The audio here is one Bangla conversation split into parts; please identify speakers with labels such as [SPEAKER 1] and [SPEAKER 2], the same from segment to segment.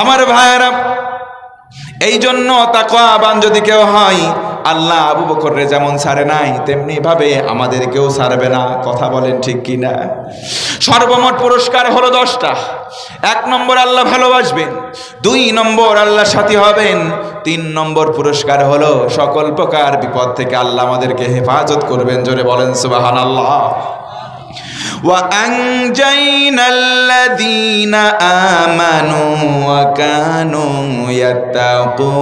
[SPEAKER 1] আমার ভাইয়েরা, এই জন্য তাকওয়াবান যদি কেউ হয়, আল্লাহ আবু বকররে যেমন ছাড়ে নাই তেমনি ভাবে আমাদেরকেও ছাড়বে না। কথা বলেন ঠিক কিনা? সর্বমোট পুরস্কার হলো 10টা। 1 নম্বর আল্লাহ ভালোবাসবেন, 2 নম্বর আল্লাহ সাথী হবেন, 3 নম্বর পুরস্কার হলো সকল প্রকার বিপদ থেকে আল্লাহ আমাদেরকে হেফাজত করবেন। জোরে বলেন সুবহানাল্লাহ। وَأَنْجَيْنَا الَّذِينَ آمَنُوا وَكَانُوا يَتَّقُونَ।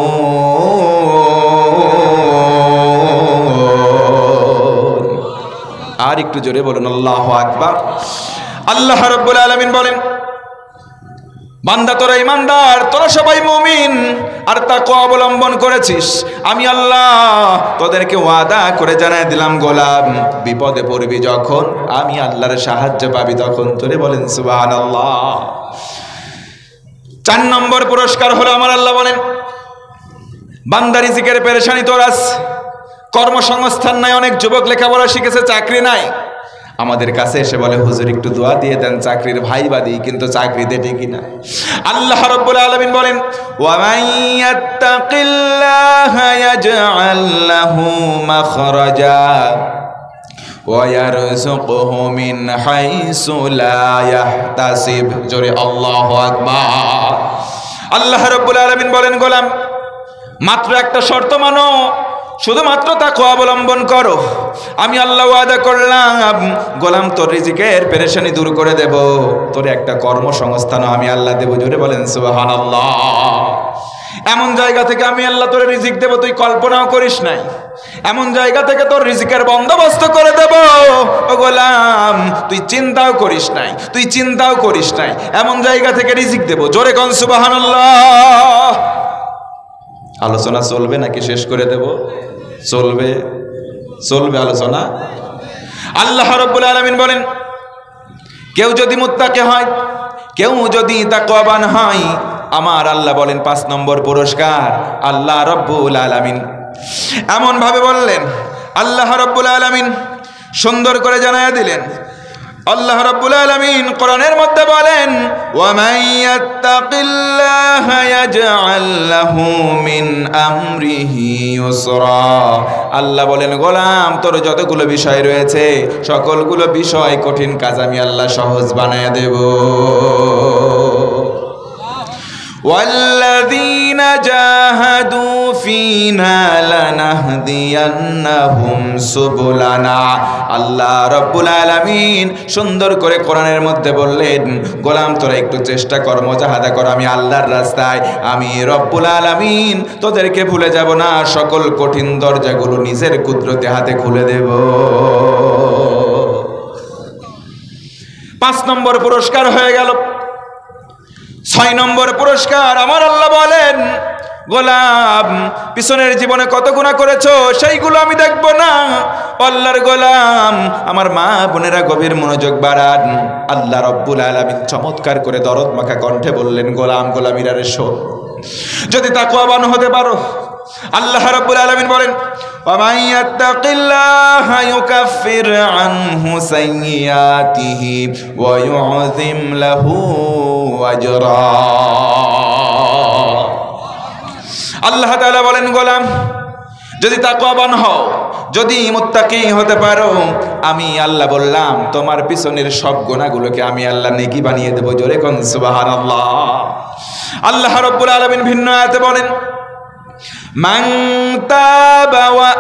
[SPEAKER 1] আর একটু জোরে বলুন আল্লাহু আকবার। আল্লাহ রাব্বুল আলামিন বলেন, বান্দা তোরা ইমানদার, তোরা সবাই মুমিন আর তাকওয়া অবলম্বন করেছিস, আমি আল্লাহ তোদেরকে ওয়াদা করে জানাই দিলাম গোলাম, বিপদে পড়বি যখন, আমি আল্লাহর সাহায্য পাবি তখন। তোরে বলেন সুবহানাল্লাহ। 4 নম্বর পুরস্কার হলো আমার আল্লাহ বলেন, বান্দা রিজিকের পেরেশানি তোর আছে, কর্মসংস্থান নাই, অনেক যুবক লেখাপড়া শিখেছে চাকরি নাই, আমাদের কাছে এসে বলে হুজুর একটু দোয়া দিয়ে দেন চাকরির ভাইবা দিই, কিন্তু চাকরিতে ঠিকই না। আল্লাহ রাব্বুল আলামিন বলেন, ওয়া মান ইয়াত্তাকিল্লাহা ইয়াজআল লাহু মাখরাজা ওয়া ইয়ারযুকহু মিন হাইসু লা ইয়াহতাসিব। জোরে আল্লাহু আকবার। আল্লাহ রাব্বুল আলামিন বলেন, গোলাম মাত্র একটা শর্ত মানো, শুধুমাত্র তাকওয়া অবলম্বন করো, আমি আল্লাহ ওয়াদা করলাম গোলাম তোর রিজিকের পেরেশানি দূর করে দেব, তোর একটা কর্মসংস্থান আমি আল্লাহ দেব। জোরে বলেন সুবহানাল্লাহ। এমন জায়গা থেকে আমি আল্লাহ তোর রিজিক দেব তুই কল্পনাও করিস নাই, এমন জায়গা থেকে তোর রিজিকের বন্দোবস্ত করে দেব ও গোলাম তুই চিন্তাও করিস নাই, তুই চিন্তাও করিস নাই, এমন জায়গা থেকে রিজিক দেব। জোরে কোন সুবহানাল্লাহ। আলোচনা চলবে নাকি শেষ করে দেব? চলবে, চলবে আলোচনা। আল্লাহ রাব্বুল আলামিন বলেন, কেউ যদি মুত্তাকি হয়, কেউ যদি তাকওয়াবান হয়, আমার আল্লাহ বলেন 5 নম্বর পুরস্কার আল্লাহ রাব্বুল আলামিন এমন ভাবে বললেন, আল্লাহ রাব্বুল আলামিন সুন্দর করে জানায়া দিলেন। আল্লাহ রাব্বুল আলামিন কোরআনের মধ্যে বলেন, ওয়া মান ইয়াত্তাকিল্লাহা ইয়াজআল লাহু মিন আমরিহি ইউসরা। আল্লাহ বলেন, গোলাম তোর যতগুলো বিষয় রয়েছে সকলগুলো বিষয় কঠিন কাজ আমি আল্লাহ সহজ বানায়া দেব। ওয়াল্লাযীনা জাহাদু ফীনা লানাহদিয়ান্নাহুম সুবুলানা। আল্লাহ রাব্বুল আলামিন সুন্দর করে কোরআনের মধ্যে বললেন, গোলাম তোরা একটু চেষ্টা কর, মুজাহাদা কর আমি আল্লাহর রাস্তায়, আমি রব্বুল আলামিন তোদেরকে ভুলে যাব না, সকল কঠিন দরজাগুলো নিজের কুদরতে হাতে খুলে দেব। 5 নম্বর পুরস্কার হয়ে গেল। 6 নম্বর পুরস্কার আমার আল্লাহ বলেন, গোলাম পিছনের জীবনে কত গুনাহ করেছো সেইগুলো আমি দেখব না। আল্লাহর গোলাম আমার মা বোনেরা গভীর মনোযোগ বাড়ান। আল্লাহ রাব্বুল আলামিন চমৎকার করে দরদ মাখা কণ্ঠে বললেন, গোলাম গোলামিরা রে শোন, যদি তাকওয়াবান হতে পারো, আল্লাহ রাব্বুল আলামিন বলেন, ওয়া মান ইয়াত্তাকিল্লাহা ইউকাফির আনহু সাইয়্যাতিহি ওয়া ইউযিম লাহু আজরা। আল্লাহ তাআলা বলেন, গোলাম যদি তাকওয়াবান হও, যদি মুত্তাকি হতে পারো, আমি আল্লাহ বললাম তোমার পিছনের সব গুনাহগুলোকে আমি আল্লাহ নেকি বানিয়ে দেব। জোরে কোন সুবহানাল্লাহ। আল্লাহ রাব্বুল আলামিন ভিন্ন আয়াতে বলেন, মান তাবা ওয়া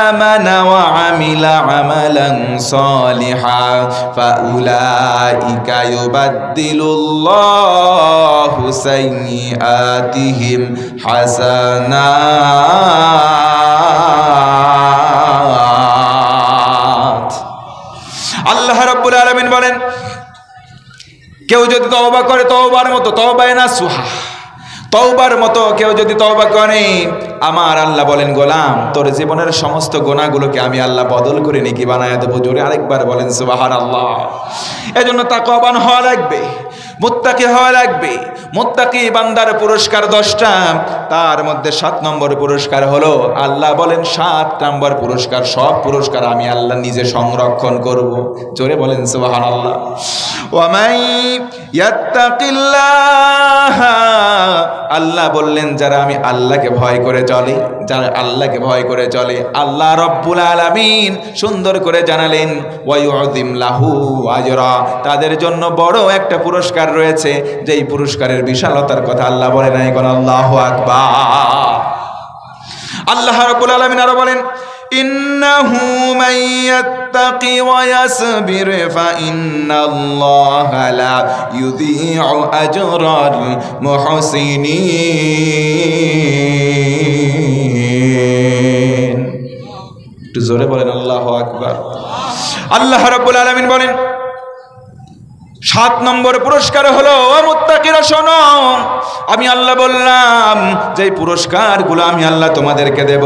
[SPEAKER 1] আমানা ওয়া আমিলা আমালান সালিহা ফাউলাইকা ইউবাদদিলুল্লাহু সাইয়্যাতিহিম হাসানাত। আল্লাহ রাব্বুল আলামিন বলেন, কেউ যদি তওবা করে, তওবার মতো তওবায়ে নাসুহা, তওবার মতো কেউ যদি তওবা করে, আমার আল্লাহ বলেন, গোলাম তোর জীবনের সমস্ত গুনাহগুলোকে আমি আল্লাহ বদল করে নেকি বানায়া দেব। জোরে আরেকবার বলেন সুবহানাল্লাহ। এজন্য তাকওয়াবান হওয়া লাগবে, মুত্তাকি হওয়া লাগবে। মুত্তাকি বান্দার পুরস্কার 10টা, তার মধ্যে 7 নম্বর পুরস্কার হলো আল্লাহ বলেন 7 নম্বর পুরস্কার, সব পুরস্কার আমি আল্লাহ নিজে সংরক্ষণ করব। জোরে বলেন সুবহানাল্লাহ। ওয়া মান ইয়াত্তাকিল্লাহা আল্লাহ বললেন যারা আমি আল্লাহকে ভয় করে চলে, যারা আল্লাহকে ভয় করে চলে, আল্লাহ রব্বুল আলামিন সুন্দর করে জানালেন ওয়া ইউযিম লাহু আজরা, তাদের জন্য বড় একটা পুরস্কার রয়েছে, যেই পুরস্কারের বিশালতার কথা আল্লাহ বলে নাই কোন। আল্লাহু আকবার। আল্লাহ রাব্বুল আলামিন আরো বলেন ইন্নাহু মান ইয়াত্তাকি ওয়া ইয়াসবির ফাইন্নাল্লাহা লা ইউযীউ আজরাল মুহসিনিন। একটু জোরে বলেন আল্লাহু আকবার। আল্লাহ রাব্বুল আলামিন বলেন 7 নম্বর পুরস্কার হলো ও মুত্তাকিরা শোনো, আমি আল্লাহ বললাম যে পুরস্কারগুলো আমি আল্লাহ তোমাদেরকে দেব,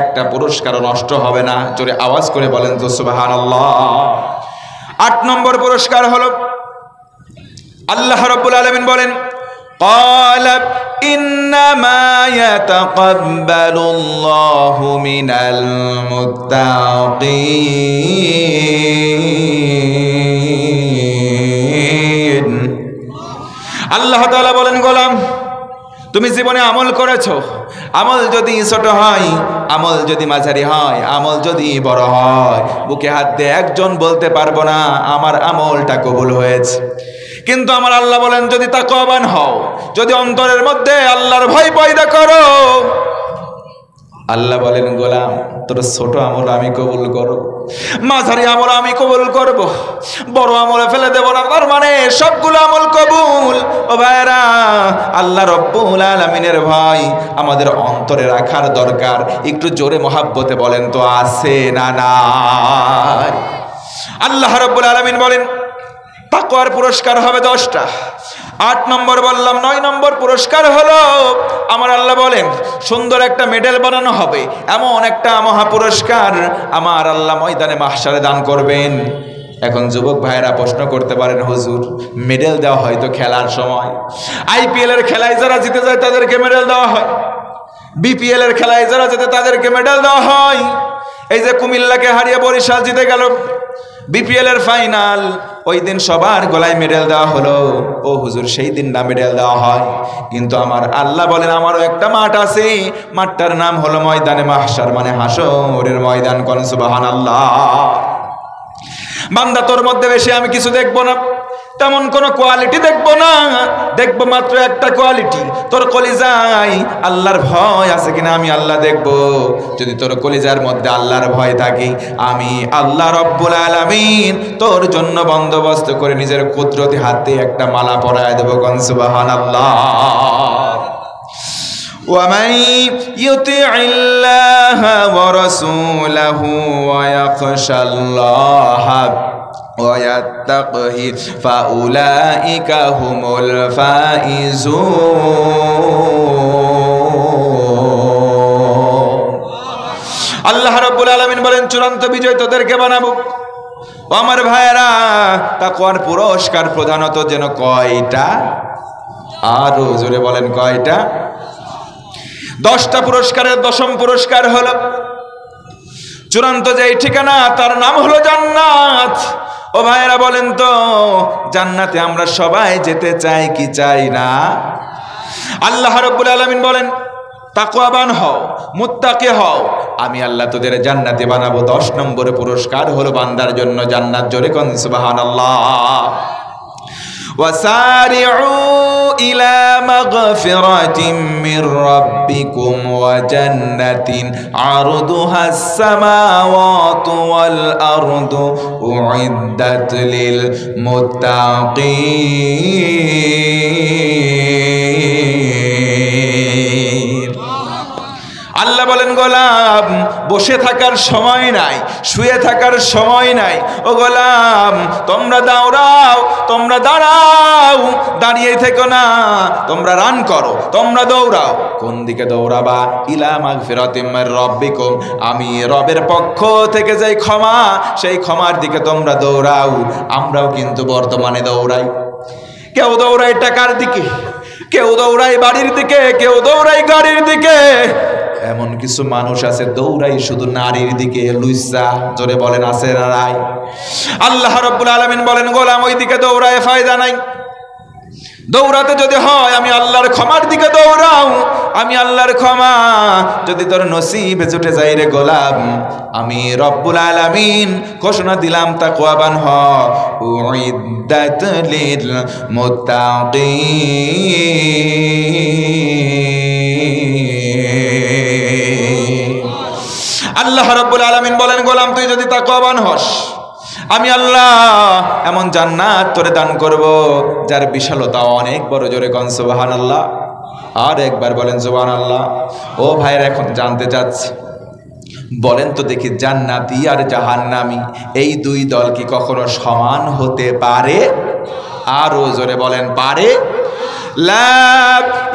[SPEAKER 1] একটা পুরস্কারও নষ্ট হবে না। জোরে আওয়াজ করে বলেন তো সুবহানাল্লাহ। 8 নম্বর পুরস্কার হলো আল্লাহ রাব্বুল আলামিন বলেন قال إنما يتقبل الله من المتقين। আল্লাহ তাআলা বলেন গোলাম তুমি জীবনে আমল করেছো, আমল যদি ছোট হয়, আমল যদি মাঝারি হয়, আমল যদি বড় হয়, বুকে হাত দিয়ে একজন বলতে পারবো না আমার আমলটা কবুল হয়েছে। কিন্তু আমার আল্লাহ বলেন যদি তাকওয়াবান হও, যদি অন্তরের মধ্যে আল্লাহর ভয় পয়দা করো, আল্লাহ বলেন গোলাম তোর ছোট আমল আমি কবুল করব, মাঝারি আমল আমি কবুল করব, বড় আমলে ফেলে দেব না। তার মানে সবগুলো আমল কবুল। ও ভাইরা, আল্লাহ রব্বুল আলামিনের ভয় আমাদের অন্তরে রাখার দরকার। একটু জোরে মহাব্বতে বলেন তো আছে না নাই? আল্লাহ রব্বুল আলামিন বলেন তাকওয়ার পুরস্কার হবে 10টা। 8 নম্বর বললাম। 9 নম্বর পুরস্কার হলো আমার আল্লাহ বলেন সুন্দর একটা মেডেল বানানো হবে, এমন একটা মহা পুরস্কার আমার আল্লাহ ময়দানে মাহশারে দান করবেন। এখন যুবক ভাইরা প্রশ্ন করতে পারেন হুজুর মেডেল দেওয়া হয় তো খেলার সময়, আইপিএল এর খেলায় যারা জিতে যায় তাদেরকে মেডেল দেওয়া হয়, বিপিএল এর খেলায় যারা জিতে তাদেরকে মেডেল দেওয়া হয়। এই যে কুমিল্লাকে হারিয়ে বরিশাল জিতে গেল বিপিএল এর ফাইনাল, ওই দিন সবার গলায় মেডেল দেওয়া হলো। ও হুজুর সেই দিন না মেডেল দেওয়া হয়, কিন্তু আমার আল্লাহ বলেন আমারও একটা মাঠ আছে, মাঠটার নাম হলো ময়দানে মাহশার, মানে হাসরের ময়দান। কোন সুবহানাল্লাহ। বান্দা তোর মধ্যে বেশি আমি কিছু দেখবো না, তেমন কোন কোয়ালিটি দেখবো না, দেখবো মাত্র একটা কোয়ালিটি, তোর কলিজায় আল্লাহর ভয় আছে কিনা আমি আল্লাহ দেখবো। যদি তোর কলিজার মধ্যে আল্লাহর ভয় থাকে, আমি আল্লাহ রব্বুল আলামিন তোর জন্য বন্দোবস্ত করে নিজের কুদরতি হাতে একটা মালা পরায় দেব। কোন সুবহানাল্লাহ। ومن يطع الله ورسوله ويخشى الله ويتقه فأولئك هم الفائزون। আল্লাহ রাব্বুল আলামিন বলেন চূড়ান্ত বিজয় তোদেরকে বানাবো। আমার ভাইয়েরা, তাকওয়ার পুরস্কার প্রধানত যেন কয়টা? আরো জোরে বলেন কয়টা? 10টা পুরস্কারের 10ম পুরস্কার হলো চূড়ান্ত যেই ঠিকানা তার নাম হলো জান্নাত। ও ভাইরা বলেন তো জান্নাতে আমরা সবাই যেতে চাই কি চাই না? আল্লাহ রাব্বুল আলামিন বলেন তাকওয়াবান হও, মুত্তাকি হও, আমি আল্লাহ তোদের জান্নাতে বানাবো। 10 নম্বরে পুরস্কার হলো বান্দার জন্য জান্নাত। জোরে কোন সুবহানাল্লাহ। وسارعوا إلى مغفرة من ربكم وجنة عرضها السماوات والأرض أعدت للمتقين। আল্লাহ বলেন গোলাম বসে থাকার সময় নাই, শুয়ে থাকার সময় নাই। ও গোলাম তোমরা দৌড়াও, তোমরা দাঁড়াও, দাঁড়িয়ে থেকো না, তোমরা রান করো, তোমরা দৌড়াও। কোন দিকে দৌড়াবা? ইলা মাগফিরাতিম মির রাব্বিকুম, আমি রবের পক্ষ থেকে যেই ক্ষমা, সেই ক্ষমার দিকে তোমরা দৌড়াও। আমরাও কিন্তু বর্তমানে দৌড়াই। কেউ দৌড়ায় টাকার দিকে, কেউ দৌড়ায় বাড়ির দিকে, কেউ দৌড়ায় গাড়ির দিকে। এমন কিছু মানুষ আছে দৌড়াই শুধু নারীর দিকে। লুইসা জোরে বলেন আছে না নাই? আল্লাহ রাব্বুল আলামিন বলেন গোলাম ওই দিকে দৌড়ায় ফায়দা নাই। দৌড়াতে যদি হয় আমি আল্লাহর ক্ষমার দিকে দৌড়াও, আমি আল্লাহর ক্ষমা যদি তোর নসিবে জুটে যাই রে গোলাম, আমি রব্বুল আলামিন ঘোষণা দিলাম তাকওয়াবান হ। উইদ্দাত লিল মুত্তাকিন। আল্লাহ রব্বুল আলামিন বলেন, গোলাম তুই যদি তাকওয়াবান হস, আমি আল্লাহ এমন জান্নাত তোরে দান করব যার বিশালতা অনেক বড়। জোরে কোন সুবহানাল্লাহ। আর একবার বলেন সুবহানাল্লাহ। ও ভাইরা, এখন জানতে চাচ্ছি, বলেন তো দেখি, জান্নাতি আর জাহান্নামী এই দুই দল কি কখনো সমান হতে পারে? আরো জোরে বলেন, পারে? লা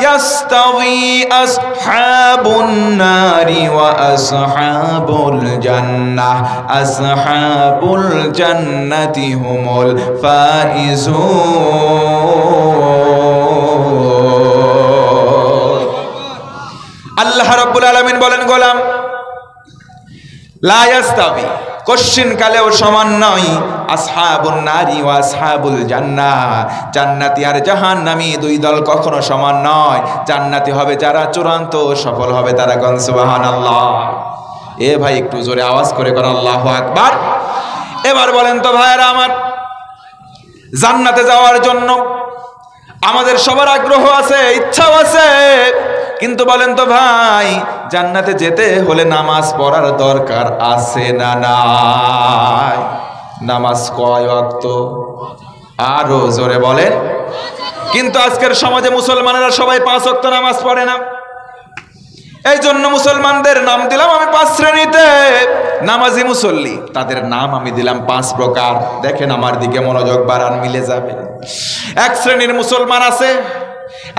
[SPEAKER 1] ইয়াস্তাওয়ি আসহাবুন নারি ওয়া আসহাবুল জান্নাহ, আসহাবুল জান্নাতি হুমুল ফাইজুন। আল্লাহ রাব্বুল আলামিন বলেন, গোলাম লা ইয়াস্তাওয়ি, কশিন কালেও সমান নয়, আসহাবুন নারি ওয়া আসহাবুল জান্নাহ, জান্নাতি আর জাহান্নামী দুই দল কখনো সমান নয়। জান্নাতি হবে যারা চূড়ান্ত সফল হবে তারা। কোন সুবহানাল্লাহ। এ ভাই একটু জোরে আওয়াজ করে কোন আল্লাহু আকবার। এবার বলেন তো ভাইরা আমার, জান্নাতে যাওয়ার জন্য আমাদের সবার আগ্রহ আছে, ইচ্ছাও আছে, কিন্তু বলেন তো ভাই, জান্নাতে যেতে হলে নামাজ পড়ার দরকার আছে না নাই? নামাজ কয় ওয়াক্ত? আরো জোরে বলেন। কিন্তু আজকের সমাজে মুসলমানেরা সবাই 5 ওয়াক্ত নামাজ পড়ে না। এই জন্য মুসলমানদের নাম দিলাম আমি 5 শ্রেণীতে, নামাজি মুসল্লি। তাদের নাম আমি দিলাম 5 প্রকার। দেখেন আমার দিকে মনোযোগ বাড়ান, মিলে যাবে। এক শ্রেণীর মুসলমান আছে,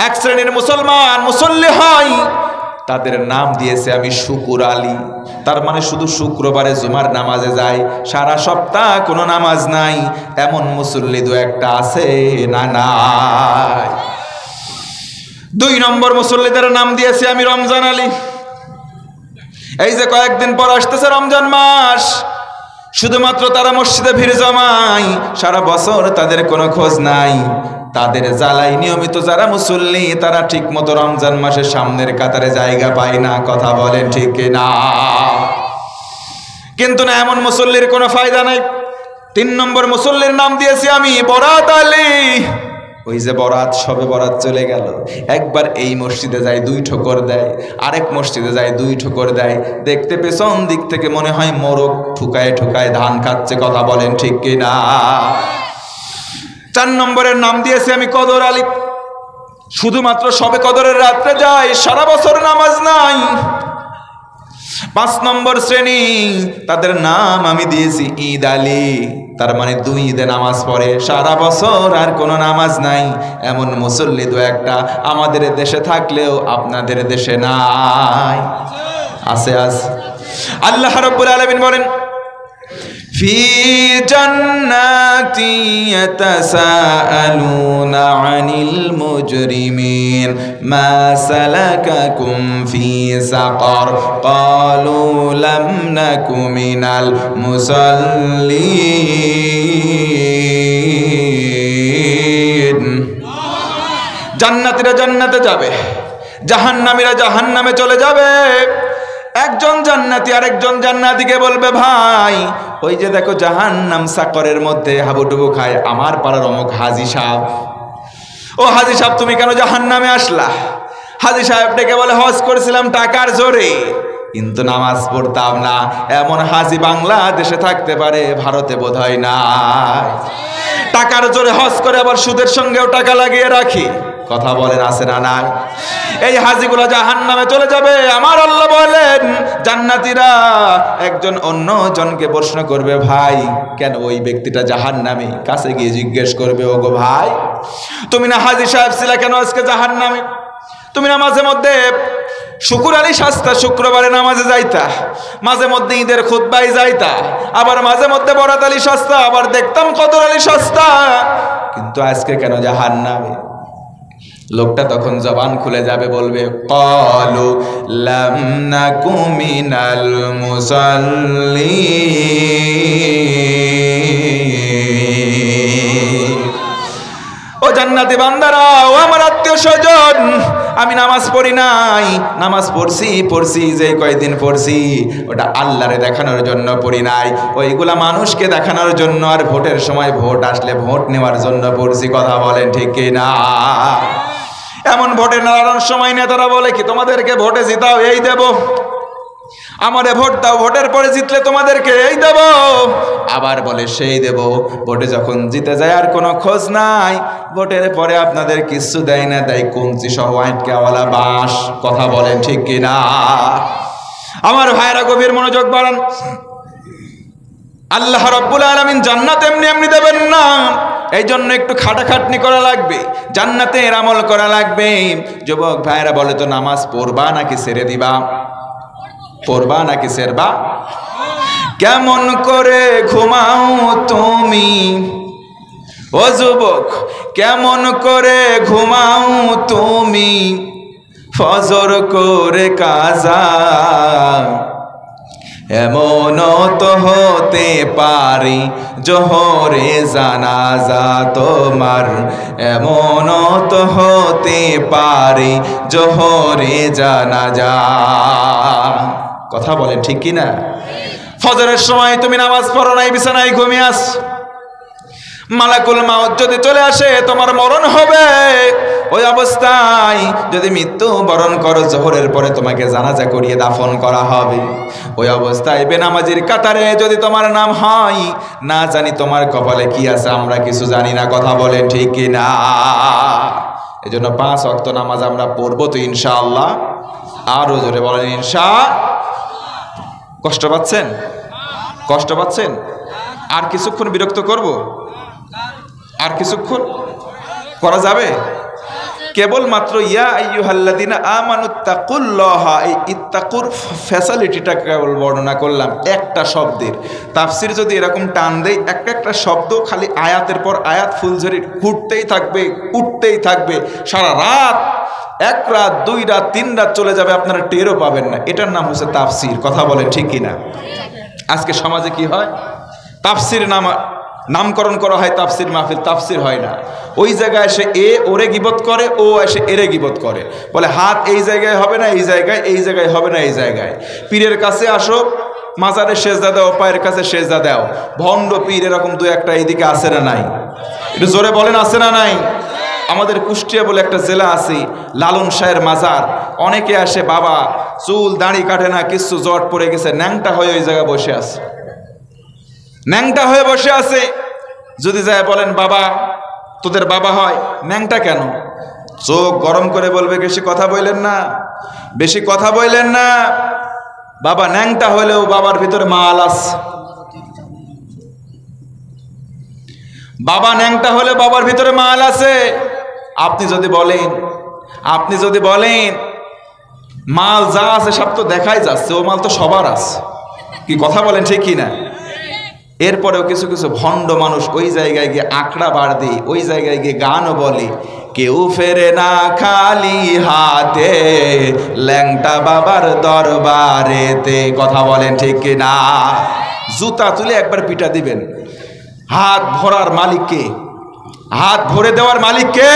[SPEAKER 1] এক শ্রেণীর মুসলমান মুসল্লি হয়, তাদের নাম দিয়েছে আমি শুকুর আলী। তার মানে শুধু শুক্রবারে জুমার নামাজে যায়, সারা সপ্তাহ কোনো নামাজ নাই। এমন মুসল্লি দু একটা আছে না নাই? 2 নম্বর মুসল্লিদের নাম দিয়েছি আমি রমজান আলী। এই যে কয়েকদিন পর আসতেছে রমজান মাস, শুধুমাত্র তারা মসজিদে ভিড় জমায়, সারা বছর তাদের কোনো খোঁজ নাই। তাদের জ্বালাই নিয়মিত যারা মুসল্লি, তারা ঠিক মতো রমজান মাসের সামনের কাতারে জায়গা পায় না। কথা বলেন ঠিক না? কিন্তু না, এমন মুসল্লির কোনো ফায়দা নাই। 3 নম্বর মুসল্লির নাম দিয়েছি আমি বরাত আলী। ওই যে বরাত, সবে বরাত চলে গেল, একবার এই মসজিদে যায় 2 ঠোকর দেয়, আরেক মসজিদে যায় 2 ঠোকর দেয়। দেখতে পেছন দিক থেকে মনে হয় মোরগ ঠুকায় ঠুকায় ধান খাচ্ছে। কথা বলেন ঠিক কিনা? 4 নম্বরের নাম দিয়েছি আমি কদর আলী। শুধুমাত্র সবে কদরের রাত্রে যায়, সারা বছর নামাজ নাই। 5 নম্বর শ্রেণী, তাদের নাম আমি দিয়েছি ঈদ আলী। তার মানে 2 ঈদে নামাজ পড়ে, সারা বছর আর কোনো নামাজ নাই। এমন মুসল্লি দু একটা আমাদের দেশে থাকলেও আপনাদের দেশে নাই। আছে আছে। আল্লাহ রাব্বুল আলামিন বলেন, في جنات يتساءلون عن المجرمين ما سلككم في سقر قالوا لم نك من المصلين। জান্নাতীরা জান্নাতে যাবে, জাহান্নামীরা জাহান্নামে চলে যাবে। একজন জান্নাতি আরেকজন জান্নাতীকে বলবে, ভাই ওই যে দেখো জাহান্নাম সাকরের মধ্যে হাবুডুবু খায় আমার পাড়ার অমুক হাজী সাহেব। ও হাজী সাহেব, তুমি কেন জাহান্নামে আসলা? হাজী সাহেব ডেকে বলে, হজ করেছিলাম টাকার জোরে, কিন্তু নামাজ পড়তাম না। এমন হাজী বাংলাদেশে থাকতে পারে, ভারতে বোধহয় না। টাকার জোরে হজ করে আবার সুদের সঙ্গেও টাকা লাগিয়ে রাখি। কথা বলেন আছে না নাই? এই হাজীগুলো জাহান্নামে চলে যাবে। আমার আল্লাহ বলেন, জান্নাতীরা একজন অন্য জনকে প্রশ্ন করবে, ভাই কেন ওই ব্যক্তিটা জাহান্নামে? কাছে গিয়ে জিজ্ঞেস করবে, ওগো ভাই তুমি না হাজী সাহেব ছিলা, কেন আজকে জাহান্নামে? তুমি না মাঝে মধ্যে শুকুর আলী শাস্তা শুক্রবারে নামাজে যাইতা, মাঝে মধ্যে ঈদের খুতবায় যাইতা, আবার মাঝে মধ্যে বরাত আলী শাস্তা, আবার দেখতাম কদর আলী শাস্তা, কিন্তু আজকে কেন জাহান্নামে? লোকটা তখন জবান খুলে যাবে, বলবে, ক্বালু লাম নাকু মিনাল মুসাল্লিন। ও জান্নাত জান্নাতি বান্দারা, ও আমার আত্মীয় স্বজন, আমি নামাজ পড়ি নাই, নামাজ পড়ছি যে কয়দিন পড়ছি ওটা আল্লাহরে দেখানোর জন্য পড়ি নাই, ওইগুলা মানুষকে দেখানোর জন্য, আর ভোটের সময় ভোট আসলে ভোট নেওয়ার জন্য পড়ছি। কথা বলেন ঠিক কি না? এমন ভোটে নাড়ানোর সময় নেতারা বলে কি, তোমাদেরকে ভোটে জিতাও এই দেব, আমারে ভোট দাও, ভোটের পরে জিতলে তোমাদেরকে এই দেব, আবার বলে সেই দেব। ভোটে যখন জিতে যায় আর কোনো খোঁজ নাই, ভোটের পরে আপনাদের কিছু দেয় না, দেয় কঞ্চি সহ আটকাওয়ালা বাঁশ। কথা বলেন ঠিক কিনা? আমার ভাইরা গভীর মনোযোগ বাড়ান। আল্লাহ রাব্বুল আলামিন জান্নাত এমনি এমনি দেবেন না, এই জন্য একটু খাটাখাটনি করা লাগবে, জান্নাতের আমল করা লাগবে। যুবক ভাইরা বলে তো, নামাজ পড়বা নাকি ছেড়ে দিবা? পড়বা নাকি ছেড়বা? কেমন করে ঘুমাও তুমি ও যুবক, কেমন করে ঘুমাও তুমি ফজর করে কাজা? এমন তো হতে পারি জোহরে জানাজা তোমার, এমন তো হতে পারি জোহরে জানাজা। কথা বলেন ঠিক কি না? ফজরের সময় তুমি নামাজ পড়ো নাই, বিছানায় ঘুমিয়ে আস, মালাকুল মাউত যদি চলে আসে তোমার মরণ হবে। ওই অবস্থায় যদি মৃত্যু বরণ করো, জোহরের পরে তোমাকে জানাজা করিয়ে দাফন করা হবে। ওই অবস্থায় বেনামাজির কাতারে যদি তোমার নাম হয়, না জানি তোমার কপালে কি আছে, আমরা কিছু জানি না। কথা বলেন ঠিক কি না? এই জন্য 5 ওয়াক্ত নামাজ আমরা পড়বো তো ইনশাআল্লাহ। আরো জোরে বলেন ইনশা। কষ্ট পাচ্ছেন? কষ্ট পাচ্ছেন? আর কিছুক্ষণ বিরক্ত করব? আর কিছুক্ষণ করা যাবে? কেবলমাত্র ইয়া আইয়ুহাল্লাযিনা আমানুত্তাকুল্লাহা, এই ইত্তাকুর ফ্যাসিলিটিটা কেবল বর্ণনা করলাম একটা শব্দের। তাফসীর যদি এরকম টান দেয়, একটা শব্দ খালি আয়াতের পর আয়াত ফুলঝুরি ঘুরতেই থাকবে, উঠতেই থাকবে সারা রাত। 1 রাত 2 রাত 3 রাত চলে যাবে, আপনারা টেরও পাবেন না। এটার নাম হচ্ছে তাফসীর। কথা বলেন ঠিক কিনা? আজকে সমাজে কি হয়, তাফসীর নামকরণ করা হয় তাফসীর মাহফিল, তাফসীর হয় না। ওই জায়গায় এসে এ ওরে গীবত করে, ও এসে এরে গীবত করে, বলে হাত এই জায়গায় হবে না এই জায়গায়, এই জায়গায় হবে না এই জায়গায়। পীরের কাছে আসো, মাজারে সেজদা দাও, পায়ের কাছে সেজদা দাও। ভণ্ড পীর এরকম 2-1টা এইদিকে আছে না নাই? একটু জোরে বলেন আছে না নাই? আমাদের কুষ্টিয়া বলে একটা জেলা আছে, লালন শাহের মাজার। অনেকে আসে, বাবা চুল দাড়ি কাটে না, কিছু জট পড়ে গেছে, ন্যাংটা হয়ে ওই জায়গায় বসে আছে, ন্যাংটা হয়ে বসে আছে। যদি যায় বলেন, বাবা তোদের বাবা হয়, ন্যাংটা কেন? চোখ গরম করে বলবে, বেশি কথা বললেন না, বেশি কথা বললেন না। বাবা ন্যাংটা হলেও বাবার ভিতরে মাল আছে। বাবা ন্যাংটা হলে বাবার ভিতরে মাল আছে। আপনি যদি বলেন মাল যা আছে সব তো দেখাই যাচ্ছে, ও মাল তো সবার আছে। কি কথা বলেন ঠিক কি না? এরপরেও কিছু কিছু ভণ্ড মানুষ ওই জায়গায় গিয়ে আঁকড়া বার দেয়, ওই জায়গায় গিয়ে গানও বলে, কেউ ফেরে না খালি হাতে ল্যাংটা বাবার দরবারেতে। কথা বলেন ঠিক কি না? জুতা তুলে একবার পিটা দিবেন। হাত ভরার মালিককে, হাত ভরে দেওয়ার মালিককে।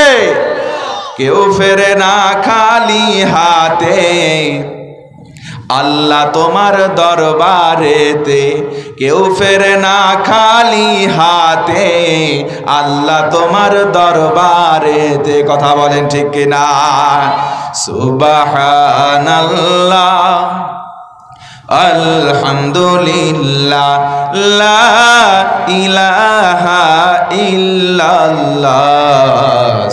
[SPEAKER 1] কেউ ফেরে না খালি হাতে আল্লাহ তোমার দরবারেতে, কেউ ফেরে না খালি হাতে আল্লাহ তোমার দরবারেতে। কথা বলেন ঠিক কিনা? সুবহানাল্লাহ আলহামদুলিল্লাহ লা ইলাহা ইল্লাল্লাহ।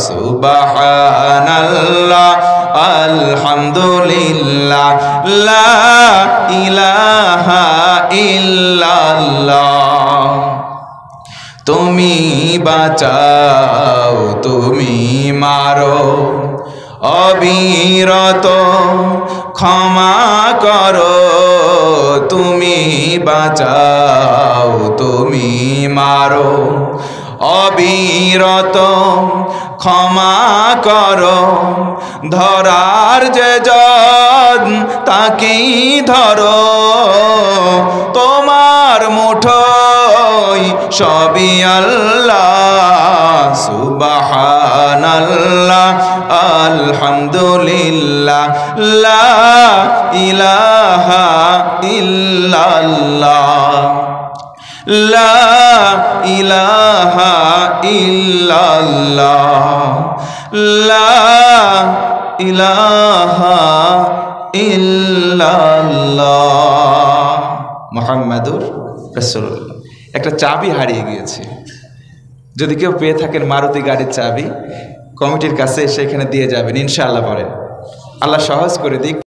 [SPEAKER 1] সুবহানাল্লাহ আলহামদুলিল্লাহ লা ইলাহা ইল্লাল্লাহ। তুমি বাঁচাও তুমি মারো, অবিরত ক্ষমা করো। তুমি বাঁচাও তুমি মারো, অবিরত ক্ষমা করো। ধরার যে জন তাকেই ধরো, তোমার মুঠোয় সবই আল্লাহ, সুবহানাল্লাহ আলহামদুলিল্লাহ লা ইলাহা ইল্লাল্লাহ লা ইলাহা ইল্লাল্লাহ লা ইলাহা ইল্লাল্লাহ মুহাম্মাদুর রাসূলুল্লাহ। একটা চাবি হারিয়ে গিয়েছে, যদি কেউ পেয়ে থাকেন মারুতি গাড়ির চাবি, কমিটির কাছে সেখানে দিয়ে যাবেন ইনশাআল্লাহ। পরে আল্লাহ সহজ করে দিক।